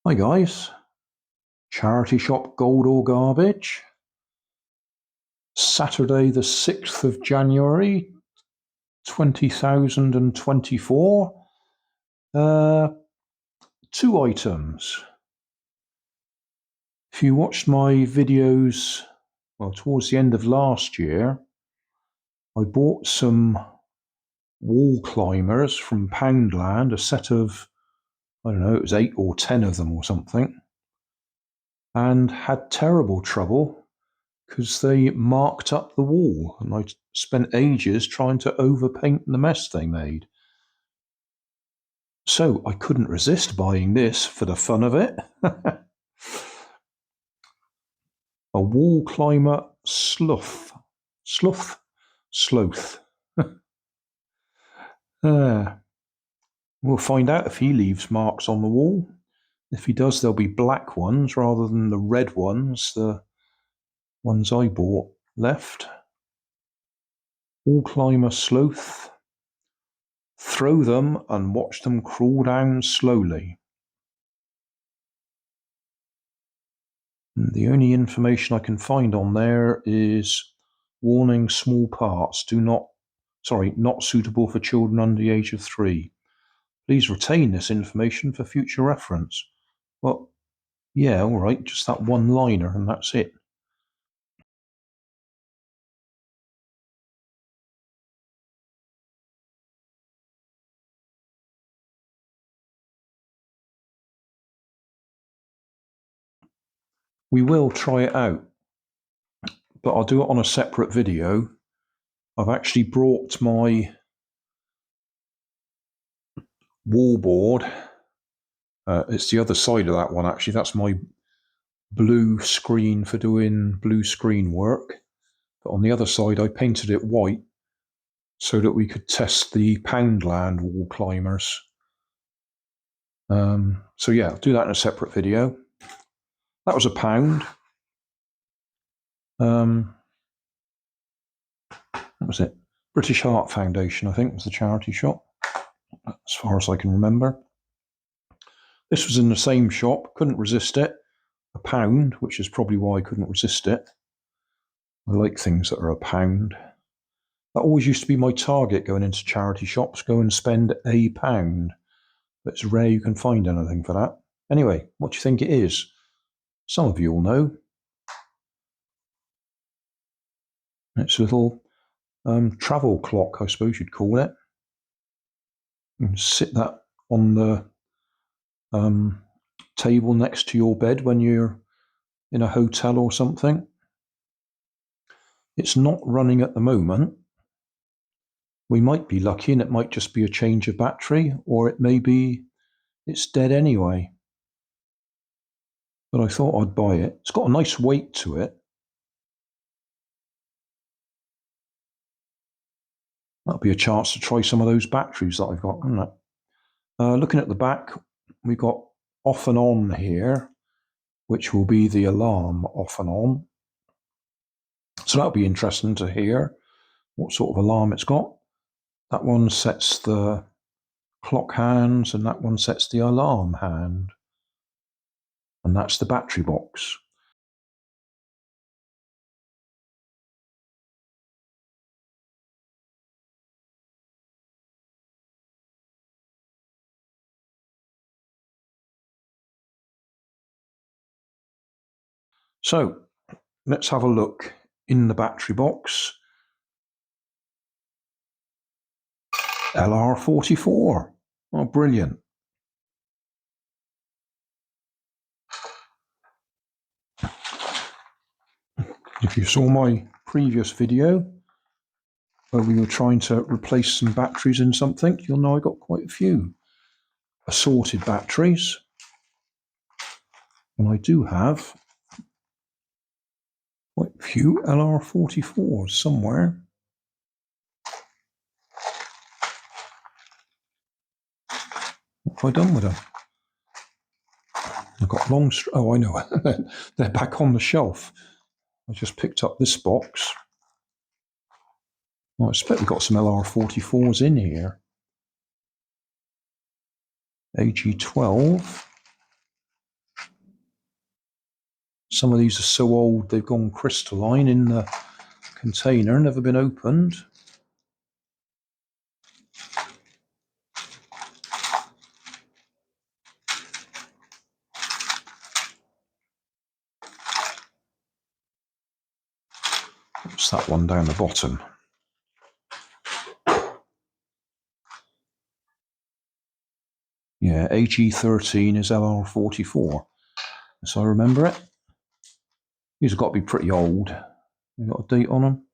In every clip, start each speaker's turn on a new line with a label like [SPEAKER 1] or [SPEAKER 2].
[SPEAKER 1] Hi guys, charity shop gold or garbage. Saturday the 6th of January 2024. Two items. If you watched my videos, well, towards the end of last year, I bought some wall climbers from Poundland, a set of, I don't know, it was 8 or 10 of them or something, and had terrible trouble because they marked up the wall, and I spent ages trying to overpaint the mess they made. So I couldn't resist buying this for the fun of it. A wall climber sloth. Sloth? Sloth. We'll find out if he leaves marks on the wall. If he does, there'll be black ones rather than the red ones, the ones I bought left. Wall climber sloth. Throw them and watch them crawl down slowly. The only information I can find on there is warning: small parts not suitable for children under the age of 3. Please retain this information for future reference. Well, yeah, all right, just that one liner and that's it. We will try it out, but I'll do it on a separate video. I've actually brought my wall board. It's the other side of that one, actually. That's my blue screen for doing blue screen work. But on the other side, I painted it white so that we could test the Poundland wall climbers. So yeah, I'll do that in a separate video. That was £1. What was it? British Heart Foundation, I think, was the charity shop, as far as I can remember. This was in the same shop, couldn't resist it. £1, which is probably why I couldn't resist it. I like things that are £1. That always used to be my target going into charity shops, go and spend £1. But it's rare you can find anything for that. Anyway, what do you think it is? Some of you will know. It's a little travel clock, I suppose you'd call it. You can sit that on the table next to your bed when you're in a hotel or something. It's not running at the moment. We might be lucky and it might just be a change of battery, or it may be it's dead anyway. But I thought I'd buy it. It's got a nice weight to it. That'll be a chance to try some of those batteries that I've got, isn't it? Looking at the back, we've got off and on here, which will be the alarm off and on. So that'll be interesting to hear what sort of alarm it's got. That one sets the clock hands and that one sets the alarm hand. And that's the battery box. So let's have a look in the battery box. LR44. Oh, brilliant. If you saw my previous video where we were trying to replace some batteries in something, you'll know I got quite a few assorted batteries. And I do have quite a few LR44s somewhere. What have I done with them? I've got long... Oh, I know. They're back on the shelf. I just picked up this box. Well, I expect we've got some LR44s in here. AG12. Some of these are so old they've gone crystalline in the container, never been opened. What's that one down the bottom? Yeah, HE13 is LR44, so I remember it. These have got to be pretty old. They got a date on them?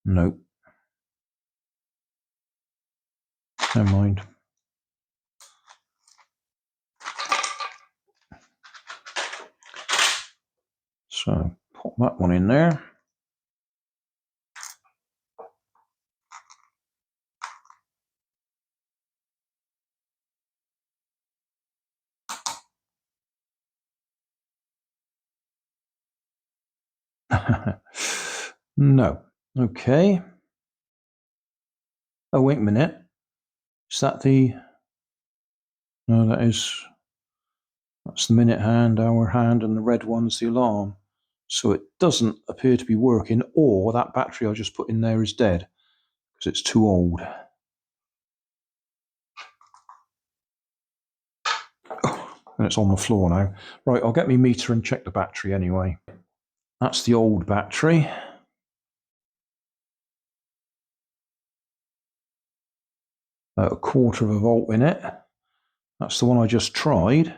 [SPEAKER 1] Nope. Never mind. So pop that one in there. No. Okay. Oh, wait a minute. Is that the... No, that's the minute hand, hour hand, and the red one's the alarm. So it doesn't appear to be working, or that battery I just put in there is dead, because it's too old. And it's on the floor now. Right, I'll get my meter and check the battery anyway. That's the old battery. A 1/4 volt in it. That's the one I just tried.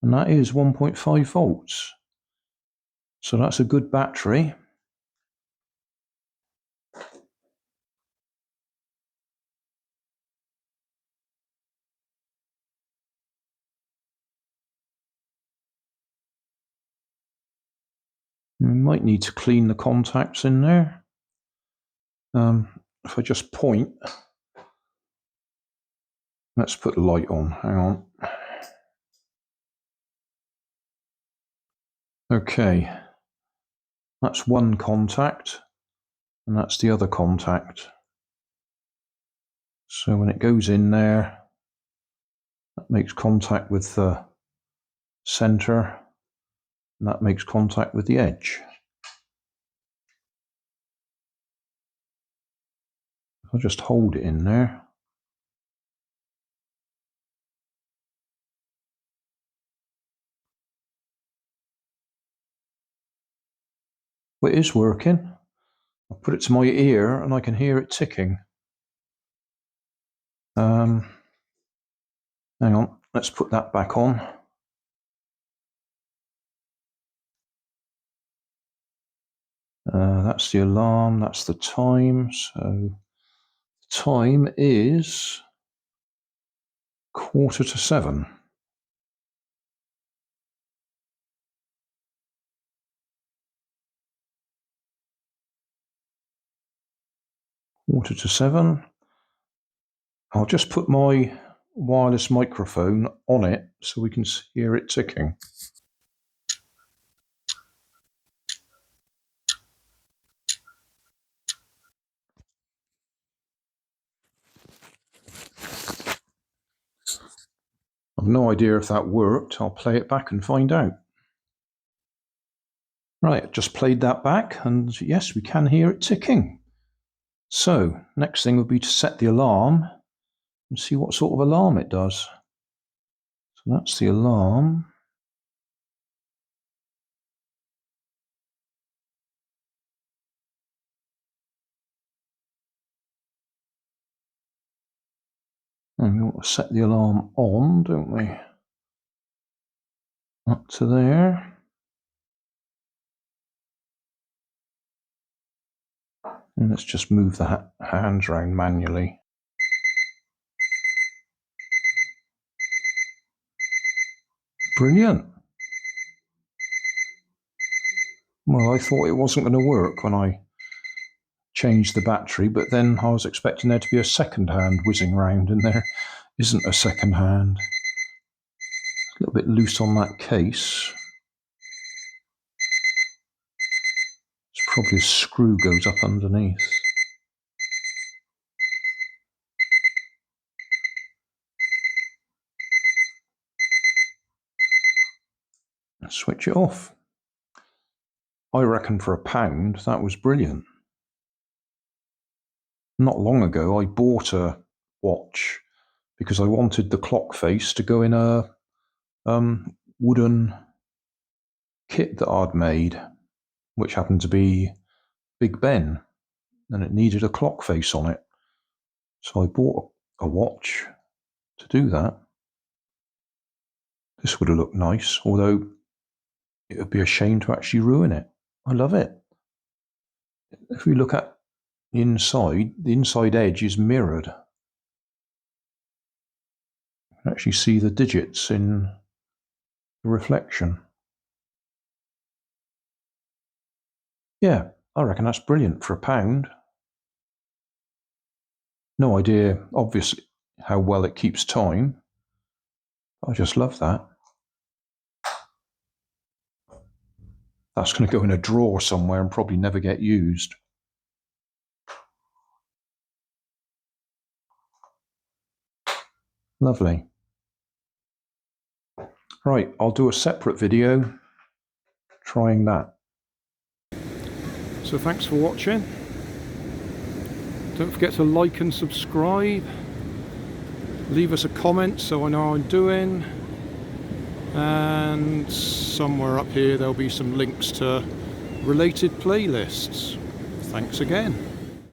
[SPEAKER 1] And that is 1.5 volts. So that's a good battery. We might need to clean the contacts in there. If I just point, let's put the light on. Hang on. Okay, that's one contact, and that's the other contact. So when it goes in there, that makes contact with the center, and that makes contact with the edge. I'll just hold it in there. Well, it is working. I put it to my ear and I can hear it ticking. Hang on, let's put that back on. That's the alarm, that's the time. So the time is 6:45. 6:45. I'll just put my wireless microphone on it so we can hear it ticking. I've no idea if that worked. I'll play it back and find out. Right, just played that back, and yes, we can hear it ticking. So, next thing would be to set the alarm and see what sort of alarm it does. So that's the alarm. And we want to set the alarm on, don't we? Up to there. And let's just move the hands around manually. Brilliant. Well, I thought it wasn't going to work when I changed the battery, but then I was expecting there to be a second hand whizzing around, and there isn't a second hand. It's a little bit loose on that case. It's probably a screw goes up underneath. switch it off. I reckon for £1 that was brilliant. Not long ago I bought a watch because I wanted the clock face to go in a wooden kit that I'd made, which happened to be Big Ben, and it needed a clock face on it. So I bought a watch to do that. This would have looked nice, although it would be a shame to actually ruin it. I love it. If we look at the inside edge is mirrored. You can actually see the digits in the reflection. Yeah, I reckon that's brilliant for £1. No idea, obviously, how well it keeps time. I just love that. That's going to go in a drawer somewhere and probably never get used. Lovely. Right, I'll do a separate video trying that. So thanks for watching. Don't forget to like and subscribe. Leave us a comment so I know how I'm doing. And somewhere up here there'll be some links to related playlists. Thanks again.